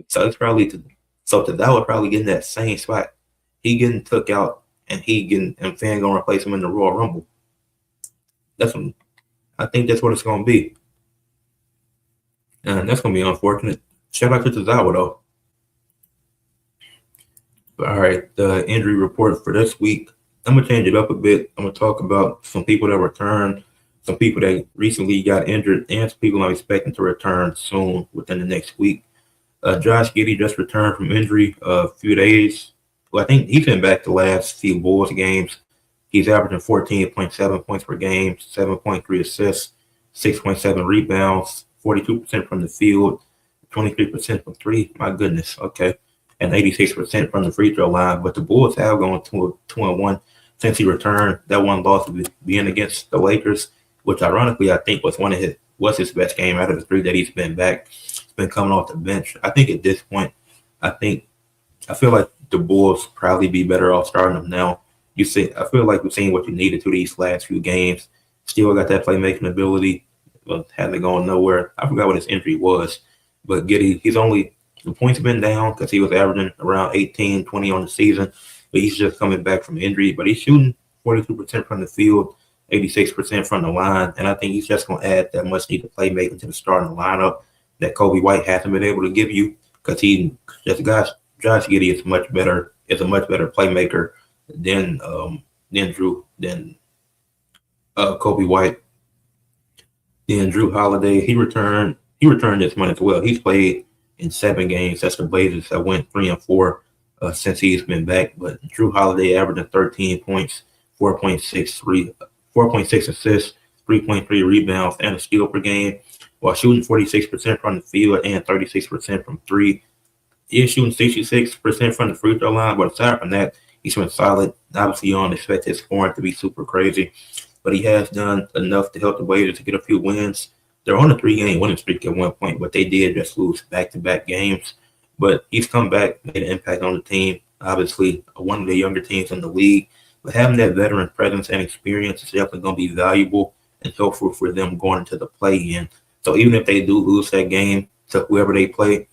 Speaker 1: So it's probably Tozawa probably getting that same spot. He getting took out, and Finn gonna replace him in the Royal Rumble. I think that's what it's gonna be, and that's gonna be unfortunate. Shout out to Tozawa though. But all right, the injury report for this week. I'm gonna change it up a bit. I'm gonna talk about some people that returned, some people that recently got injured, and some people I'm expecting to return soon within the next week. Josh Giddey just returned from injury a few days. Well, I think he's been back the last few Bulls games. He's averaging 14.7 points per game, 7.3 assists, 6.7 rebounds, 42% from the field, 23% from 3. My goodness, okay. And 86% from the free throw line. But the Bulls have gone 2-1 since he returned. That one loss being against the Lakers, which ironically I think was his best game out of the 3 that he's been back. He's been coming off the bench. I think at this point, I feel like the Bulls probably be better off starting him now. I feel like we've seen what you needed to these last few games. Still got that playmaking ability, but hasn't gone nowhere. I forgot what his injury was, but the points have been down because he was averaging around 18, 20 on the season, but he's just coming back from injury. But he's shooting 42% from the field, 86% from the line, and I think he's just going to add that much needed playmaking to the starting lineup that Kobe White hasn't been able to give you because Josh Giddey is a much better playmaker than Kobe White. Then Drew Holiday, he returned this month as well. He's played in 7 games. That's the Blazers that went 3-4 since he's been back. But Drew Holiday averaging 13 points, 4.6 assists, 3.3 rebounds, and a steal per game, while shooting 46% from the field and 36% from three. He's shooting 66% from the free throw line, but aside from that, he's been solid. Obviously, you don't expect his scoring to be super crazy, but he has done enough to help the Blazers to get a few wins. They're on a 3-game winning streak at one point, but they did just lose back-to-back games. But he's come back, made an impact on the team. Obviously, one of the younger teams in the league. But having that veteran presence and experience is definitely going to be valuable and helpful for them going into the play-in. So even if they do lose that game to whoever they play,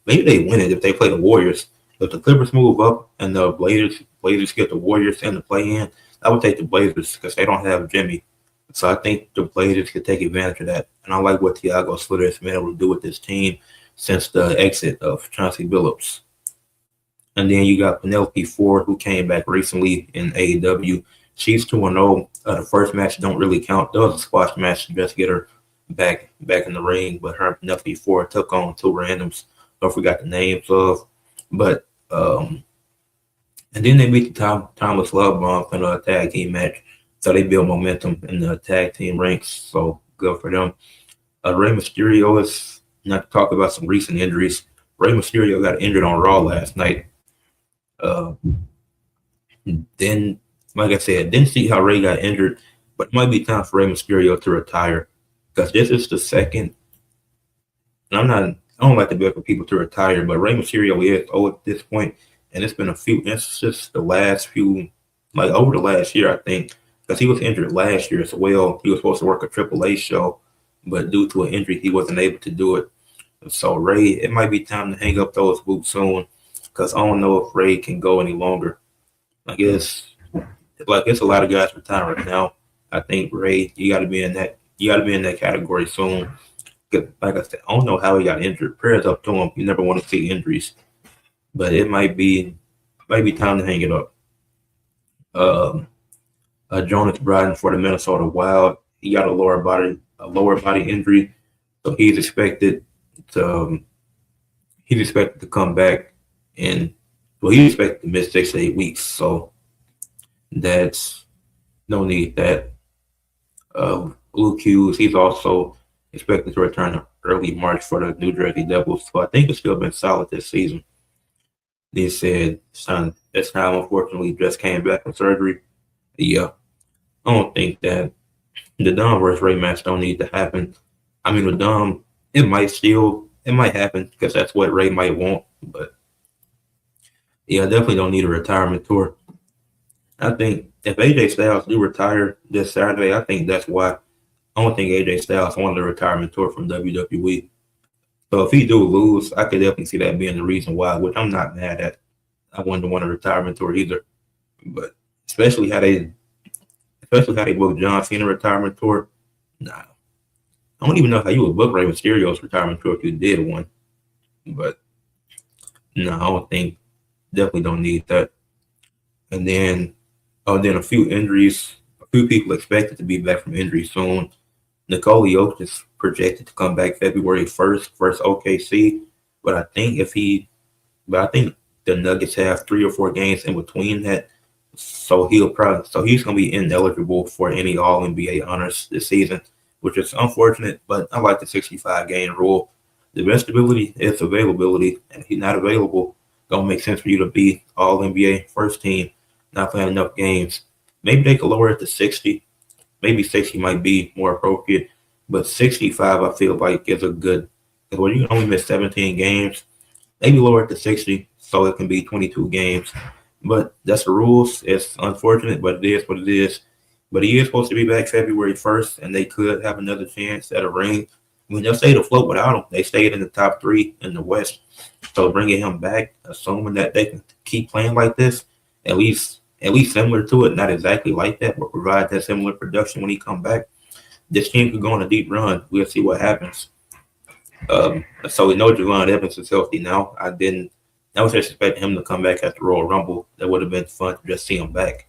Speaker 1: maybe they win it if they play the Warriors. If the Clippers move up and the Blazers get the Warriors in the play-in, I would take the Blazers because they don't have Jimmy. So I think the Blazers could take advantage of that. And I like what Thiago Splitter has been able to do with this team since the exit of Chauncey Billups. And then you got Penelope Ford, who came back recently in AEW. She's 2-0. The first match don't really count. There was a squash match to just get her back in the ring, but her and Penelope Ford took on 2 randoms. I forgot the names of. But and then they beat the Thomas Love Bomb in a tag team match. So they build momentum in the tag team ranks. So good for them. Rey Mysterio is not to talk about some recent injuries. Rey Mysterio got injured on Raw last night. Then, like I said, didn't see how Rey got injured, but it might be time for Rey Mysterio to retire because this is the second. And I don't like to beg for people to retire, but Rey Mysterio is old at this point, and it's been a few instances the last few, like over the last year, I think, because he was injured last year as well. He was supposed to work a AAA show, but due to an injury, he wasn't able to do it. So Rey, it might be time to hang up those boots soon, because I don't know if Rey can go any longer. I guess it's a lot of guys retiring now. I think Rey, you got to be in that category soon. Like I said, I don't know how he got injured. Prayers up to him. You never want to see injuries, but it might be time to hang it up. Jonas Bryden for the Minnesota Wild. He got a lower body injury, so he's expected to come back, and he's expected to miss 6 to 8 weeks. So that's no need that. Luke Hughes, he's also expected to return early March for the New Jersey Devils. So I think it's still been solid this season. They said this time unfortunately just came back from surgery. Yeah, I don't think that the Dom versus Rey match don't need to happen. I mean, with Dom, it might happen because that's what Rey might want. But yeah, I definitely don't need a retirement tour. I think if AJ Styles do retire this Saturday, I think that's why. I don't think AJ Styles wanted a retirement tour from WWE. So if he do lose, I could definitely see that being the reason why, which I'm not mad at. I wouldn't want a retirement tour either. But especially how they booked John Cena retirement tour. Nah. I don't even know how you would book Rey Mysterio's retirement tour if you did one. But no, I don't think, definitely don't need that. And then a few injuries, a few people expected to be back from injury soon. Nikola Jokic is projected to come back February 1st versus OKC. But I think the Nuggets have 3 or 4 games in between that. So he's gonna be ineligible for any All NBA honors this season, which is unfortunate. But I like the 65-game rule. The best ability is availability, and if he's not available, don't make sense for you to be All NBA first team, not playing enough games. Maybe they could lower it to 60. Maybe 60 might be more appropriate, but 65 I feel like is a good. Because when you can only miss 17 games, maybe lower it to 60 so it can be 22 games. But that's the rules. It's unfortunate, but it is what it is. But he is supposed to be back February 1st, and they could have another chance at a ring. I mean, they'll stay afloat without him. They stayed in the top three in the West. So bringing him back, assuming that they can keep playing like this, at least similar to it, not exactly like that, but provide that similar production when he come back, this team could go on a deep run. We'll see what happens. So we know Javon Evans is healthy now. I was just expecting him to come back at the Royal Rumble. That would have been fun to just see him back,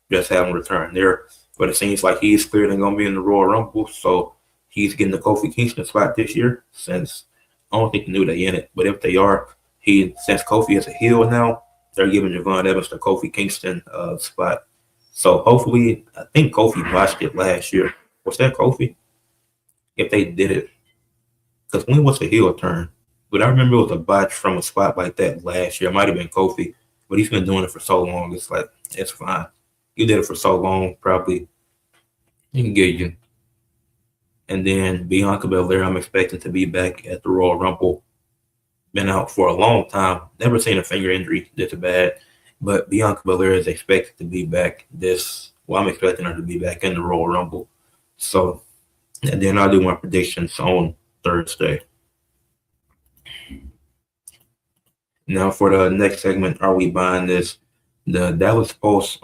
Speaker 1: just have him return there. But it seems like he's clearly going to be in the Royal Rumble, so he's getting the Kofi Kingston spot this year. Since I don't think he knew they in it, but if they are, since Kofi is a heel now, they're giving Javon Evans the Kofi Kingston spot. So hopefully, I think Kofi watched it last year. Was that Kofi? If they did it, because when was the heel turn? But I remember it was a botch from a spot like that last year. It might have been Kofi, but he's been doing it for so long. It's like, it's fine. You did it for so long, probably he can get you. And then Bianca Belair, I'm expecting to be back at the Royal Rumble. Been out for a long time. Never seen a finger injury this bad. But Bianca Belair is expected to be back I'm expecting her to be back in the Royal Rumble. So, and then I'll do my predictions on Thursday. Now for the next segment, are we buying this? The Dallas Pulse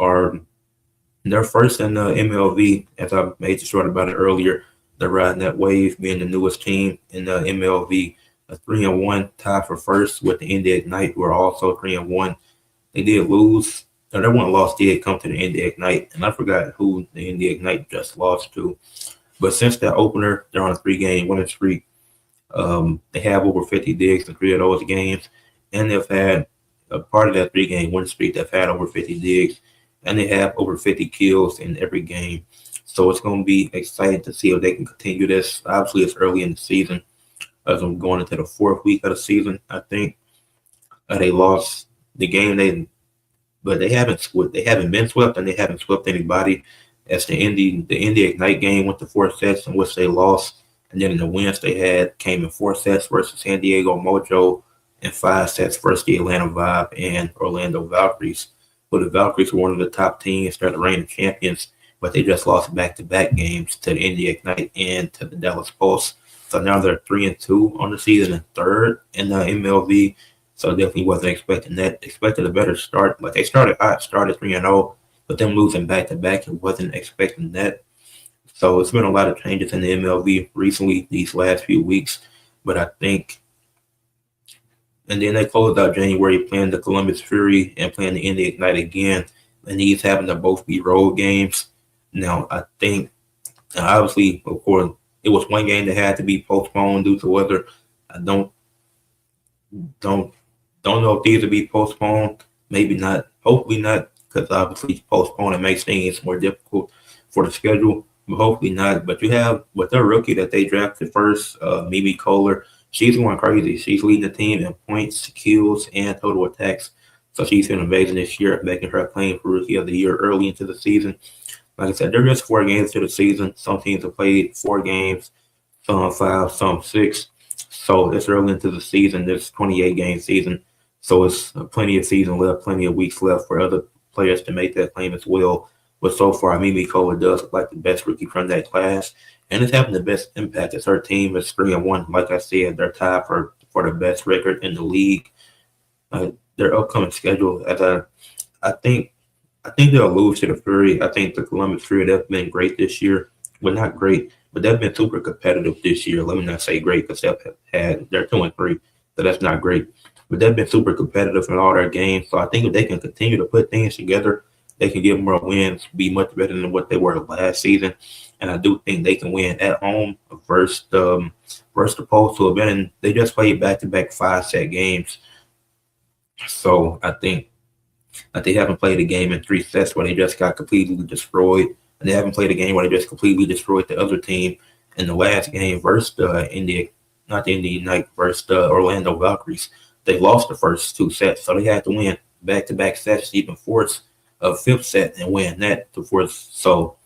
Speaker 1: they're first in the MLV, as I made the short about it earlier. They're riding that wave, being the newest team in the MLV. A 3-1 tie for first with the Indy Ignite, who are also 3-1. They did lose. Their one loss did come to the Indy Ignite, and I forgot who the Indy Ignite just lost to. But since that opener, they're on a 3-game winning streak. They have over 50 digs in 3 of those games, and they've had a part of that 3-game winning streak. They've had over 50 digs, and they have over 50 kills in every game. So it's going to be exciting to see if they can continue this. Obviously, it's early in the season. As I'm going into the 4th week of the season, I think they lost the game. But they haven't swept. They haven't been swept, and they haven't swept anybody. As the Indy Ignite game went to 4 sets, in which they lost, and then in the wins they had came in 4 sets versus San Diego Mojo, and 5 sets versus the Atlanta Vibe and Orlando Valkyries. But the Valkyries were one of the top teams. They're the reigning champions, but they just lost back-to-back games to the Indy Ignite and to the Dallas Pulse. So now they're 3-2 on the season and 3rd in the MLV. So definitely wasn't expecting that. Expected a better start. Like they started hot, started 3-0, but them losing back-to-back, wasn't expecting that. So it's been a lot of changes in the MLB recently, these last few weeks. But I think, and then they closed out January playing the Columbus Fury and playing the Indy Ignite again. And these happen to both be road games. Now, I think, obviously, of course, it was one game that had to be postponed due to weather. I don't know if these will be postponed. Maybe not. Hopefully not, because obviously postponing makes things more difficult for the schedule. But hopefully not. But you have with their rookie that they drafted first, Mimi Kohler. She's going crazy. She's leading the team in points, kills, and total attacks. So she's been amazing this year, making her claim for Rookie of the Year early into the season. Like I said, they're just 4 games to the season. Some teams have played 4 games, some 5, some 6. So it's early into the season, this 28-game season. So it's plenty of season left, plenty of weeks left for other players to make that claim as well. But so far, Mimi Kohler does look like the best rookie from that class. And it's having the best impact as her team is 3-1. Like I said, they're tied for the best record in the league. Their upcoming schedule, I think they'll lose to the Fury. I think the Columbus Fury, they've been great this year. Well, not great, but they've been super competitive this year. Let me not say great because they're 2-3, so that's not great. But they've been super competitive in all their games. So I think if they can continue to put things together, they can get more wins, be much better than what they were last season. And I do think they can win at home versus the Pulse, who have been they just played back-to-back 5-set games. So I think that they haven't played a game in 3 sets where they just got completely destroyed. And they haven't played a game where they just completely destroyed the other team in the last game versus the Indy Ignite versus the Orlando Valkyries. They lost the first 2 sets, so they had to win back-to-back sets, even force a 5th set and win that to force. So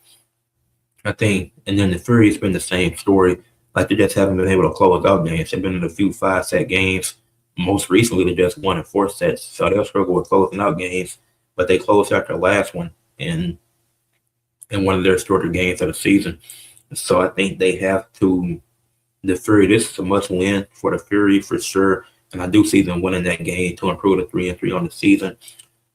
Speaker 1: I think, and then the Fury has been the same story. Like they just haven't been able to close out games. They've been in a few 5-set games most recently they just won in 4 sets, so they'll struggle with closing out games. But they closed out their last one in one of their shorter games of the season. So I think they have to. The Fury, this is a must win for the Fury for sure, and I do see them winning that game to improve to 3-3 on the season.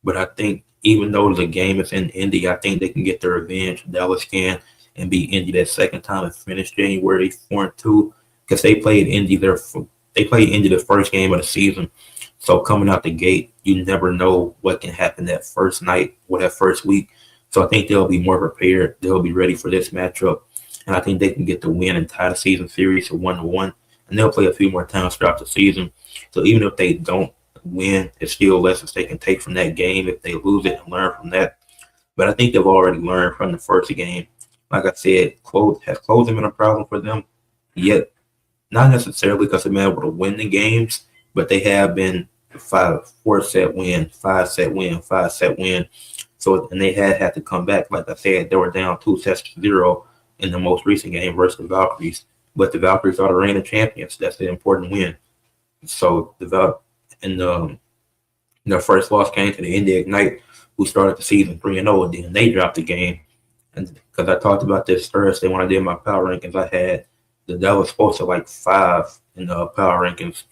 Speaker 1: But I think even though the game is in Indy, I think they can get their revenge. Dallas can and beat Indy that second time and finish January 4-2 because they played Indy the first game of the season. So coming out the gate, you never know what can happen that first night or that first week. So I think they'll be more prepared. They'll be ready for this matchup, and I think they can get the win and tie the season series to 1-1. And they'll play a few more times throughout the season. So even if they don't win, it's still lessons they can take from that game if they lose it and learn from that. But I think they've already learned from the first game. Like I said, has closing been a problem for them? Yet, not necessarily because they've been able to win the games, but they have been 4-set win, 5-set win, 5-set win. So, and they had to come back. Like I said, they were down 2-0 in the most recent game versus the Valkyries. But the Valkyries are the reigning champions. That's the important win. So, their first loss came to the Indy Ignite, who started the season 3-0, and then they dropped the game. And because I talked about this Thursday when I did my power rankings, I had the Dallas Sports at like 5 in the power rankings,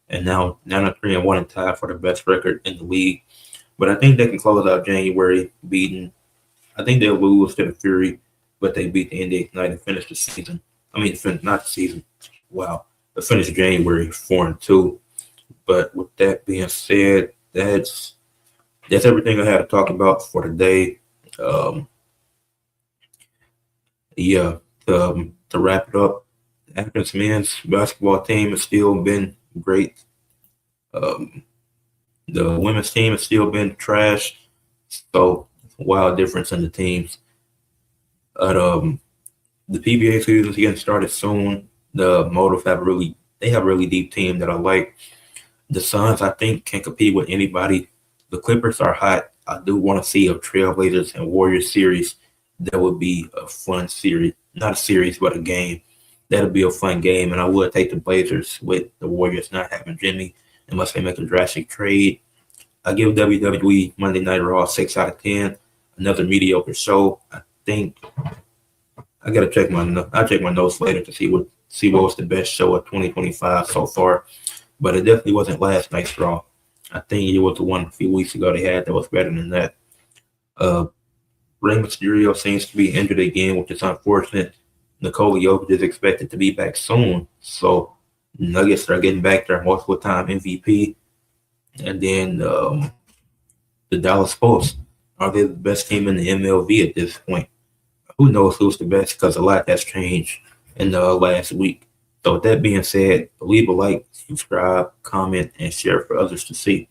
Speaker 1: and now they're 3-1 and tied for the best record in the league. But I think they can close out January beating. I think they'll lose to the Fury, but they beat the Indy Ignite and finish the season. Not the season. Wow, they finish January 4-2. But with that being said, that's everything I had to talk about for today. To wrap it up, the Athens men's basketball team has still been great. The women's team has still been trash. So, wild difference in the teams. But the PBA season is getting started soon. The Motive have a really deep team that I like. The Suns, I think, can compete with anybody. The Clippers are hot. I do want to see a Trailblazers and Warriors series. That would be a fun series. Not a series, but a game. That'll be a fun game, and I would take the Blazers with the Warriors not having Jimmy unless they make a drastic trade. I give WWE Monday Night Raw 6 out of 10. Another mediocre show. I think I gotta check I'll check my notes later to see what was the best show of 2025 so far. But it definitely wasn't last night's Raw. I think it was the one a few weeks ago they had that was better than that. Rey Mysterio seems to be injured again, which is unfortunate. Nikola Jokic is expected to be back soon. So Nuggets are getting back their multiple-time MVP. And then the Dallas Pulse. Are they the best team in the MLV at this point? Who knows who's the best because a lot has changed in the last week. So with that being said, leave a like, subscribe, comment, and share for others to see.